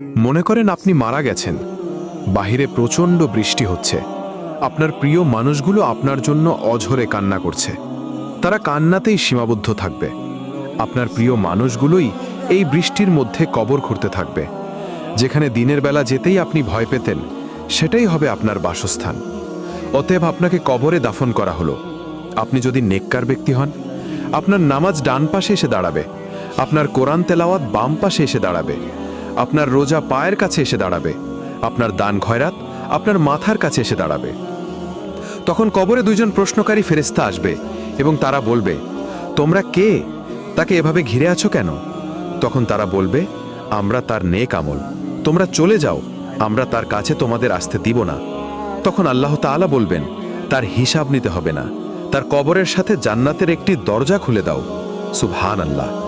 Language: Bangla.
মনে করেন আপনি মারা গেছেন, বাহিরে প্রচণ্ড বৃষ্টি হচ্ছে, আপনার প্রিয় মানুষগুলো আপনার জন্য অঝরে কান্না করছে। তারা কান্নাতেই সীমাবদ্ধ থাকবে। আপনার প্রিয় মানুষগুলোই এই বৃষ্টির মধ্যে কবর খুঁড়তে থাকবে। যেখানে দিনের বেলা যেতেই আপনি ভয় পেতেন, সেটাই হবে আপনার বাসস্থান। অতএব আপনাকে কবরে দাফন করা হলো। আপনি যদি নেককার ব্যক্তি হন, আপনার নামাজ ডান পাশে এসে দাঁড়াবে, আপনার কোরআন তেলাওয়াত বাম পাশে এসে দাঁড়াবে, আপনার রোজা পায়ের কাছে এসে দাঁড়াবে, আপনার দান খয়রাত আপনার মাথার কাছে এসে দাঁড়াবে। তখন কবরে দুইজন প্রশ্নকারী ফেরেশতা আসবে এবং তারা বলবে, তোমরা কে? তাকে এভাবে ঘিরে আছো কেন? তখন তারা বলবে, আমরা তার নেক আমল, তোমরা চলে যাও, আমরা তার কাছে তোমাদের আসতে দিব না। তখন আল্লাহ তাআলা বলবেন, তার হিসাব নিতে হবে না, তার কবরের সাথে জান্নাতের একটি দরজা খুলে দাও। সুবহানাল্লাহ।